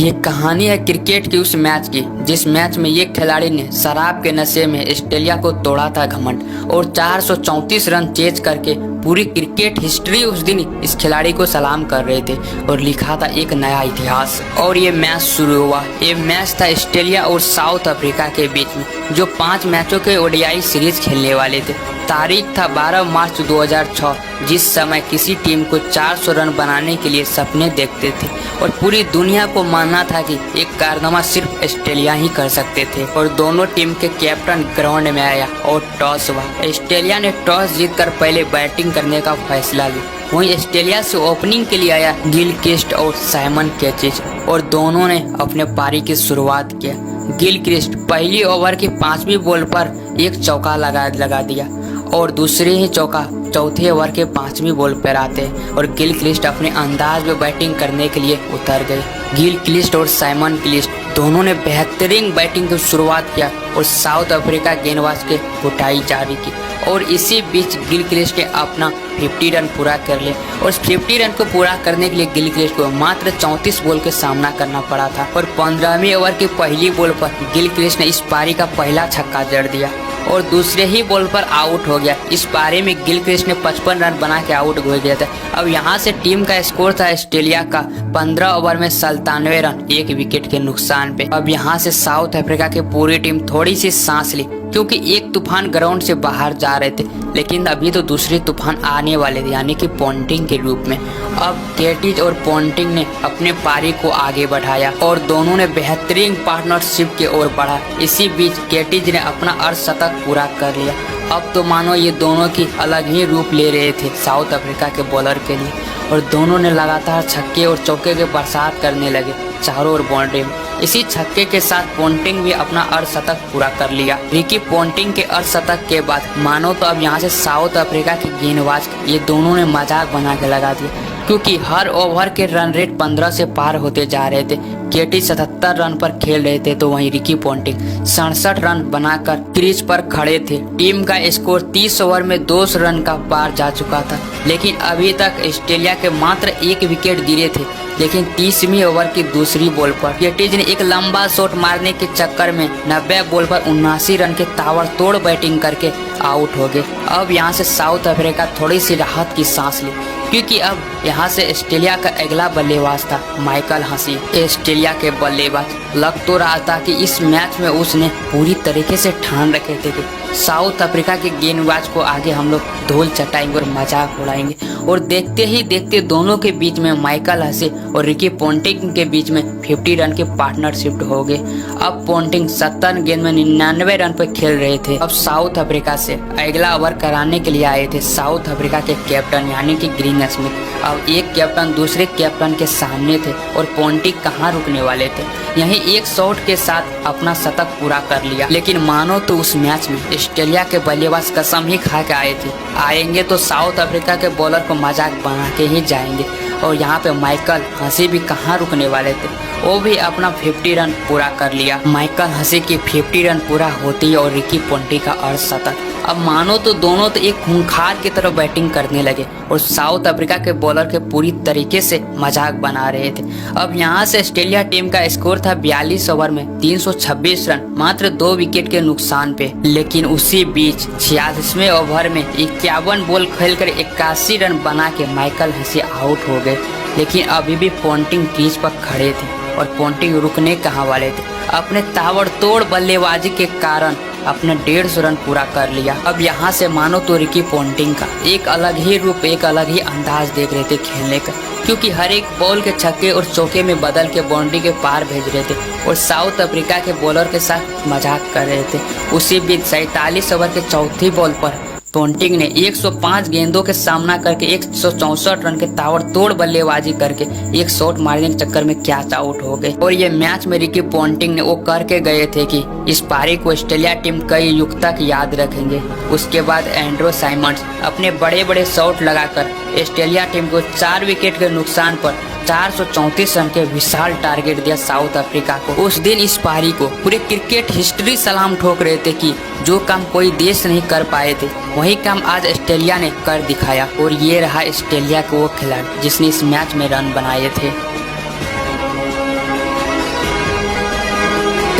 ये कहानी है क्रिकेट की उस मैच की जिस मैच में ये खिलाड़ी ने शराब के नशे में ऑस्ट्रेलिया को तोड़ा था घमंड और 434 रन चेज करके पूरी क्रिकेट हिस्ट्री उस दिन इस खिलाड़ी को सलाम कर रहे थे और लिखा था एक नया इतिहास। और ये मैच शुरू हुआ। ये मैच था ऑस्ट्रेलिया और साउथ अफ्रीका के बीच में जो 5 मैचों के ओडीआई सीरीज खेलने वाले थे। तारीख था 12 मार्च 2006 जिस समय किसी टीम को 400 रन बनाने के लिए सपने देखते थे और पूरी दुनिया को मानना था कि एक कारनामा सिर्फ ऑस्ट्रेलिया ही कर सकते थे। और दोनों टीम के कैप्टन ग्राउंड में आया और टॉस हुआ। ऑस्ट्रेलिया ने टॉस जीतकर पहले बैटिंग करने का फैसला लिया। वहीं ऑस्ट्रेलिया से ओपनिंग के लिए आया गिलक्रिस्ट और साइमन कैचिज और दोनों ने अपने पारी की शुरुआत किया। गिलक्रिस्ट पहली ओवर की 5वीं बॉल पर एक चौका लगा दिया और दूसरे ही चौका चौथे ओवर के 5वीं बॉल पर आते हैं और गिलक्रिस्ट अपने अंदाज में बैटिंग करने के लिए उतर गए। गिलक्रिस्ट और साइमन क्लिस्ट दोनों ने बेहतरीन बैटिंग की शुरुआत किया और साउथ अफ्रीका गेंदबाज के कुटाई जारी की और इसी बीच गिलक्रिस्ट ने अपना 50 रन पूरा कर लिया। और 50 रन को पूरा करने के लिए गिलक्रिस्ट को मात्र 34 बॉल का सामना करना पड़ा था और 15वीं ओवर की पहली बॉल पर गिलक्रिस्ट ने इस पारी का पहला छक्का जड़ दिया और दूसरे ही बॉल पर आउट हो गया। इस पारी में गिलक्रिस्ट ने 55 रन बना के आउट हो गया था। अब यहाँ से टीम का स्कोर था ऑस्ट्रेलिया का 15 ओवर में 97 रन 1 विकेट के नुकसान पे। अब यहाँ से साउथ अफ्रीका की पूरी टीम थोड़ी सी सांस ली क्योंकि एक तूफान ग्राउंड से बाहर जा रहे थे, लेकिन अभी तो दूसरे तूफान आने वाले थे यानी कि पोंटिंग के रूप में। अब कैटिज और पोंटिंग ने अपने पारी को आगे बढ़ाया और दोनों ने बेहतरीन पार्टनरशिप की ओर बढ़ा। इसी बीच कैटिज ने अपना अर्धशतक पूरा कर लिया। अब तो मानो ये दोनों की अलग ही रूप ले रहे थे साउथ अफ्रीका के बॉलर के लिए और दोनों ने लगातार छक्के और चौके के बरसात करने लगे चारों ओर बाउंड्री में। इसी छक्के के साथ पोंटिंग भी अपना अर्धशतक पूरा कर लिया। रिकी पोंटिंग के अर्धशतक के बाद मानो तो अब यहाँ से साउथ अफ्रीका के गेंदबाज ये दोनों ने मजाक बना के लगा दिया क्योंकि हर ओवर के रन रेट 15 से पार होते जा रहे थे। केटी 77 रन पर खेल रहे थे तो वहीं रिकी पोंटिंग 67 रन बनाकर क्रीज पर खड़े थे। टीम का स्कोर 30 ओवर में 200 रन का पार जा चुका था, लेकिन अभी तक ऑस्ट्रेलिया के मात्र 1 विकेट गिरे थे। लेकिन 30वीं ओवर की दूसरी बॉल पर केटीज ने एक लंबा शॉट मारने के चक्कर में 90 बॉल पर 79 रन के ताबड़तोड़ बैटिंग करके आउट हो गए। अब यहाँ से साउथ अफ्रीका थोड़ी सी राहत की सांस ली क्योंकि अब यहाँ से ऑस्ट्रेलिया का अगला बल्लेबाज था माइकल हसी। ऑस्ट्रेलिया के बल्लेबाज लग तो रहा था कि इस मैच में उसने पूरी तरीके से ठान रखे थे कि साउथ अफ्रीका के गेंदबाज को आगे हम लोग धूल चटाएंगे और मजाक उड़ाएंगे। और देखते ही देखते दोनों के बीच में माइकल हसी और रिकी पोंटिंग के बीच में 50 रन की पार्टनरशिप हो गए। अब पोंटिंग 70 गेंद में 99 रन पर खेल रहे थे। अब साउथ अफ्रीका से अगला ओवर कराने के लिए आए थे साउथ अफ्रीका के कैप्टन यानी कि ग्रीन स्मिथ। अब एक कैप्टन दूसरे कैप्टन के सामने थे और पोंटिंग कहाँ रुकने वाले थे, यही एक शॉट के साथ अपना शतक पूरा कर लिया। लेकिन मानो तो उस मैच में ऑस्ट्रेलिया के बल्लेबाज कसम ही खा के आए थे आएंगे तो साउथ अफ्रीका के बॉलर को मजाक बना के ही जाएंगे। और यहाँ पे माइकल हसी भी कहाँ रुकने वाले थे, वो भी अपना 50 रन पूरा कर लिया। माइकल हसी की 50 रन पूरा होती है और रिकी पोंटिंग का अर्धशतक। अब मानो तो दोनों तो एक खूंखार की तरफ बैटिंग करने लगे और साउथ अफ्रीका के बॉलर के पूरी तरीके से मजाक बना रहे थे। अब यहाँ से ऑस्ट्रेलिया टीम का स्कोर था 42 ओवर में 326 रन मात्र 2 विकेट के नुकसान पे। लेकिन उसी बीच 86वें ओवर में 51 बॉल खेलकर 81 रन बना के माइकल हसी आउट हो गए। लेकिन अभी भी पोंटिंग क्रीज पर खड़े थे और पोंटिंग रुकने कहाँ वाले थे। अपने ताबड़तोड़ बल्लेबाजी के कारण अपने 150 रन पूरा कर लिया। अब यहाँ से मानो तो रिकी पोंटिंग का एक अलग ही रूप एक अलग ही अंदाज देख रहे थे खेलने का क्योंकि हर एक बॉल के छक्के और चौके में बदल के बाउंड्री के पार भेज रहे थे और साउथ अफ्रीका के बॉलर के साथ मजाक कर रहे थे। उसी बीच 47 ओवर के चौथी बॉल पर पोंटिंग ने 105 गेंदों के सामना करके 164 रन के ताबड़तोड़ बल्लेबाजी करके एक शॉट मारने के चक्कर में कैच आउट हो गए। और ये मैच में रिकी पोंटिंग ने वो करके गए थे कि इस पारी को ऑस्ट्रेलिया टीम कई युग तक याद रखेंगे। उसके बाद एंड्रू साइमंड्स अपने बड़े बड़े शॉट लगाकर ऑस्ट्रेलिया टीम को 4 विकेट के नुकसान पर 434 रन के विशाल टारगेट दिया साउथ अफ्रीका को। उस दिन इस पारी को पूरे क्रिकेट हिस्ट्री सलाम ठोक रहे थे कि जो काम कोई देश नहीं कर पाए थे वही काम आज ऑस्ट्रेलिया ने कर दिखाया। और ये रहा ऑस्ट्रेलिया का वो खिलाड़ी जिसने इस मैच में रन बनाए थे।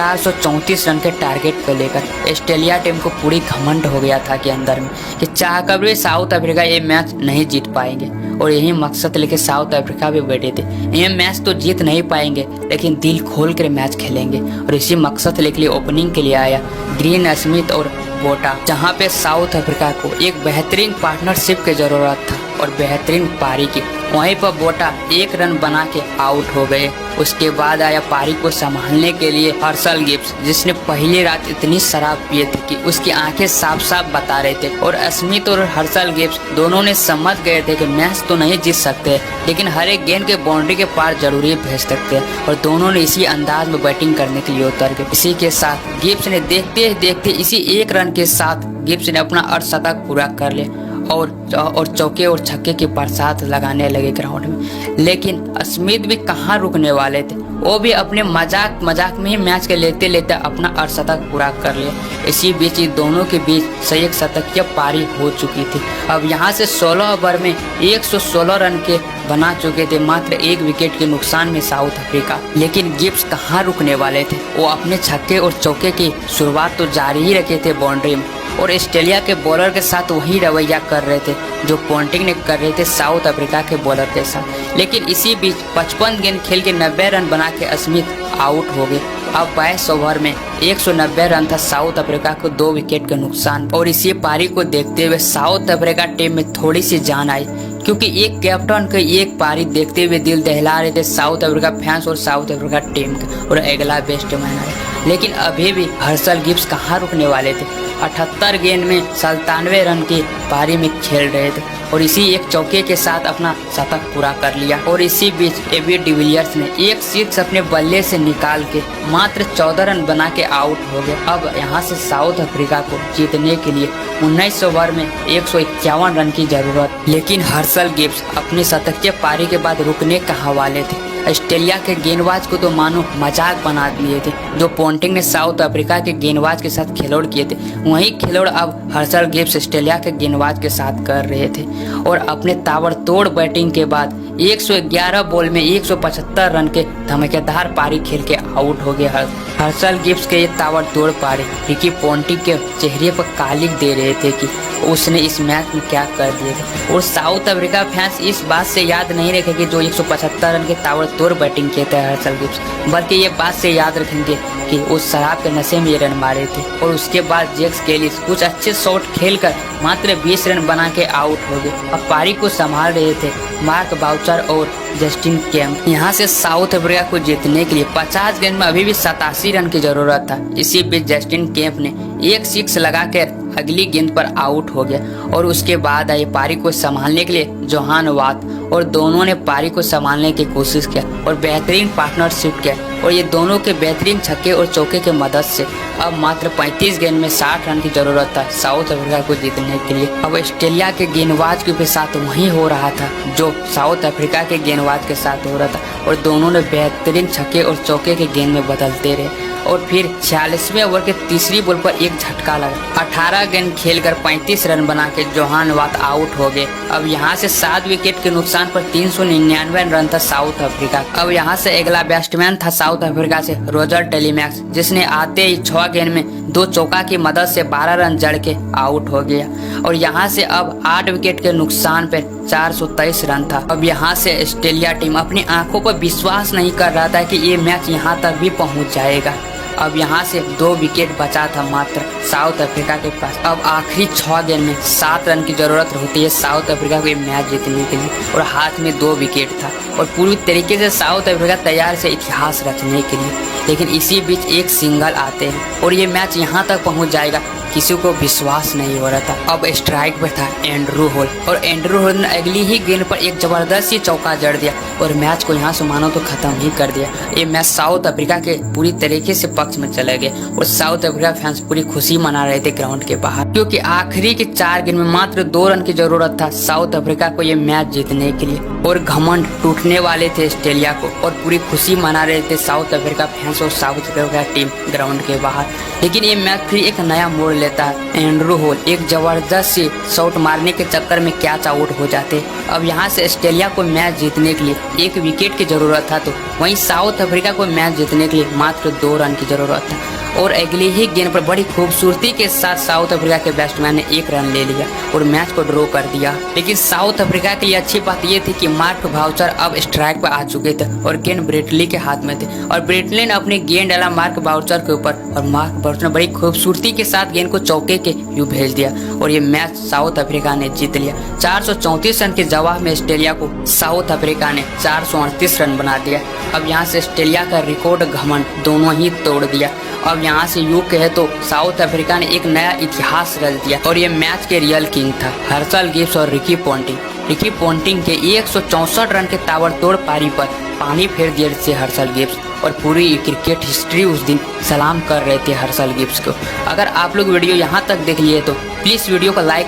434 रन के टारगेट को लेकर ऑस्ट्रेलिया टीम को पूरी घमंड हो गया था कि अंदर में कि चाहकर भी साउथ अफ्रीका ये मैच नहीं जीत पाएंगे, और यही मकसद लेके साउथ अफ्रीका भी बैठे थे। ये मैच तो जीत नहीं पाएंगे लेकिन दिल खोल कर मैच खेलेंगे, और इसी मकसद लेके ओपनिंग के लिए आया ग्रीन स्मिथ और बोटा, जहां पे साउथ अफ्रीका को एक बेहतरीन पार्टनरशिप की जरूरत था और बेहतरीन पारी की। वहीं पर बोटा 1 रन बना के आउट हो गए। उसके बाद आया पारी को संभालने के लिए हर्षल गिब्स, जिसने पहली रात इतनी शराब पिए थे कि उसकी आंखें साफ साफ बता रहे थे, और स्मिथ और हर्षल गिब्स दोनों ने समझ गए थे कि मैच तो नहीं जीत सकते लेकिन हर एक गेंद के बाउंड्री के पार जरूरी भेज सकते हैं, और दोनों ने इसी अंदाज में बैटिंग करने के लिए उतर गए। इसी के साथ गिब्स ने देखते देखते इसी 1 रन के साथ गिब्स ने अपना अर्धशतक पूरा कर लिया और चौके और छक्के की बरसात लगाने लगे ग्राउंड में। लेकिन स्मिथ भी कहाँ रुकने वाले थे, वो भी अपने मजाक में ही मैच के लेते लेते अपना अर्धशतक पूरा कर लिया। इसी बीच दोनों के बीच संयुक्त शतकीय पारी हो चुकी थी। अब यहाँ से 16 ओवर में 116 रन के बना चुके थे, मात्र 1 विकेट के नुकसान में साउथ अफ्रीका। लेकिन गिब्स कहाँ रुकने वाले थे, वो अपने छक्के और चौके की शुरुआत तो जारी ही रखे थे बाउंड्री में, और ऑस्ट्रेलिया के बॉलर के साथ वही रवैया कर रहे थे जो पोंटिंग ने कर रहे थे साउथ अफ्रीका के बॉलर के साथ। लेकिन इसी बीच 55 गेंद खेल के 90 रन बना के स्मिथ आउट हो गए। अब 22 ओवर में 190 रन था साउथ अफ्रीका को 2 विकेट का नुकसान। और इसी पारी को देखते हुए साउथ अफ्रीका टीम में थोड़ी सी जान आई, क्योंकि एक कैप्टन के एक पारी देखते हुए दिल दहला रहे थे साउथ अफ्रीका फैंस और साउथ अफ्रीका टीम के, और अगला बैट्समैन है। लेकिन अभी भी हर्षल गिब्स कहाँ रुकने वाले थे, 78 गेंद में 97 रन की पारी में खेल रहे थे, और इसी एक चौके के साथ अपना शतक पूरा कर लिया। और इसी बीच एबी डिविलियर्स ने एक सिक्स अपने बल्ले से निकाल के मात्र 14 रन बना के आउट हो गए। अब यहाँ से साउथ अफ्रीका को जीतने के लिए 19 ओवर में 151 रन की जरूरत। लेकिन हर्षल गिब्स अपनी शतकीय पारी के बाद रुकने कहाँ वाले थे। ऑस्ट्रेलिया के गेंदबाज को तो मानो मजाक बना दिए थे। जो पोंटिंग ने साउथ अफ्रीका के गेंदबाज के साथ खिलौड़ किए थे, वही खिलौड़ अब हर्षल गिब्स ऑस्ट्रेलिया के गेंदबाज के साथ कर रहे थे। और अपने ताबड़तोड़ बैटिंग के बाद 111 बॉल में 175 रन के धमाकेदार पारी खेल के आउट हो गए हर्षल गिब्स के ये ताबड़तोड़ पारी रिकी पोंटिंग के चेहरे पर कालिक दे रहे थे कि उसने इस मैच में क्या कर दिए थे। और साउथ अफ्रीका फैंस इस बात से याद नहीं रखेंगे जो 175 रन के ताबड़तोड़ बैटिंग किए थे हर्षल गिब्स, बल्कि ये बात से याद रखेंगे कि उस शराब के नशे में ये रन मारे थे। और उसके बाद जैक्स कैलिस कुछ अच्छे शॉट खेलकर मात्र 20 रन बना के आउट हो गए। अब पारी को संभाल रहे थे मार्क बाउचर और जस्टिन केम्प। यहाँ से साउथ अफ्रीका को जीतने के लिए 50 गेंद में अभी भी 87 रन की जरूरत था। इसी बीच जस्टिन केम्प ने एक सिक्स लगाकर अगली गेंद पर आउट हो गया। और उसके बाद आई पारी को संभालने के लिए जोहान वाट, और दोनों ने पारी को संभालने की कोशिश किया और बेहतरीन पार्टनरशिप किया। और ये दोनों के बेहतरीन छक्के और चौके के मदद से अब मात्र 35 गेंद में 60 रन की जरूरत था साउथ अफ्रीका को जीतने के लिए। अब ऑस्ट्रेलिया के गेंदबाज के साथ वही हो रहा था जो साउथ अफ्रीका के गेंदबाज के साथ हो रहा था, और दोनों ने बेहतरीन छक्के और चौके के गेंद में बदलते रहे। और फिर 46वें ओवर के तीसरी बॉल पर एक झटका लगा। 18 गेंद खेलकर 35 रन बना के जोहान वाट आउट हो गए। अब यहाँ से 7 विकेट के नुकसान पर 399 रन था साउथ अफ्रीका। अब यहाँ से अगला बैट्समैन था साउथ अफ्रीका से रोजर टेलीमैक्स, जिसने आते ही 6 गेंद में 2 चौका की मदद से 12 रन जड़ के आउट हो गया। और यहाँ से अब 8 विकेट के नुकसान पर 423 रन था। अब यहाँ से ऑस्ट्रेलिया टीम अपनी आंखों पर विश्वास नहीं कर रहा था कि ये मैच यहाँ तक भी पहुँच जाएगा। अब यहाँ से 2 विकेट बचा था मात्र साउथ अफ्रीका के पास। अब आखिरी 6 गेंद में 7 रन की जरूरत होती है साउथ अफ्रीका को ये मैच जीतने के लिए, और हाथ में 2 विकेट था और पूरी तरीके से साउथ अफ्रीका तैयार से इतिहास रचने के लिए। लेकिन इसी बीच एक सिंगल आते हैं और ये मैच यहाँ तक पहुँच जाएगा, किसी को विश्वास नहीं हो रहा था। अब स्ट्राइक पर था एंड्रू हॉल, और एंड्रू हॉल ने अगली ही गेंद पर एक जबरदस्त सी चौका जड़ दिया और मैच को यहाँ से मानो तो खत्म ही कर दिया। ये मैच साउथ अफ्रीका के पूरी तरीके से पक्ष में चले गए और साउथ अफ्रीका फैंस पूरी खुशी मना रहे थे ग्राउंड के बाहर, क्योंकि आखिरी के 4 गेंद में मात्र 2 रन की जरूरत था साउथ अफ्रीका को ये मैच जीतने के लिए। और घमंड टूटने वाले थे ऑस्ट्रेलिया को और पूरी खुशी मना रहे थे साउथ अफ्रीका फैंस और साउथ अफ्रीका टीम ग्राउंड के बाहर। लेकिन ये मैच फिर एक नया मोड़ लेता है। एंड्रू हॉल एक जबरदस्त सी शॉट मारने के चक्कर में कैच आउट हो जाते। अब यहाँ से ऑस्ट्रेलिया को मैच जीतने के लिए 1 विकेट की जरूरत था, तो वहीं साउथ अफ्रीका को मैच जीतने के लिए मात्र 2 रन की ज़रूरत था और अगले ही गेंद पर बड़ी खूबसूरती के साथ साउथ अफ्रीका के बैट्समैन ने 1 रन ले लिया और मैच को ड्रॉ कर दिया। लेकिन साउथ अफ्रीका के लिए अच्छी बात यह थी कि मार्क बाउचर अब स्ट्राइक पर आ चुके थे और गेंद ब्रेटली के हाथ में थे और ब्रेटली ने अपनी गेंद डाला मार्क बाउचर के ऊपर और मार्क बाउचर ने बड़ी खूबसूरती के साथ गेंद को चौके के यूं भेज दिया और ये मैच साउथ अफ्रीका ने जीत लिया। 434 रन के जवाब में ऑस्ट्रेलिया को साउथ अफ्रीका ने 438 रन बना दिया। अब यहाँ से ऑस्ट्रेलिया का रिकॉर्ड घमंड दोनों ही तोड़ दिया। अब यहाँ से यूं कहे तो साउथ अफ्रीका ने एक नया इतिहास रच दिया और ये मैच के रियल किंग था हर्षल गिब्स और रिकी पॉन्टिंग। रिकी पॉन्टिंग के 164 रन के ताबड़तोड़ पारी पर पानी फेर दिया से हर्षल गिब्स और पूरी क्रिकेट हिस्ट्री उस दिन सलाम कर रहे थे हर्षल गिब्स को। अगर आप लोग वीडियो यहाँ तक देख लिए तो प्लीज़ वीडियो को लाइक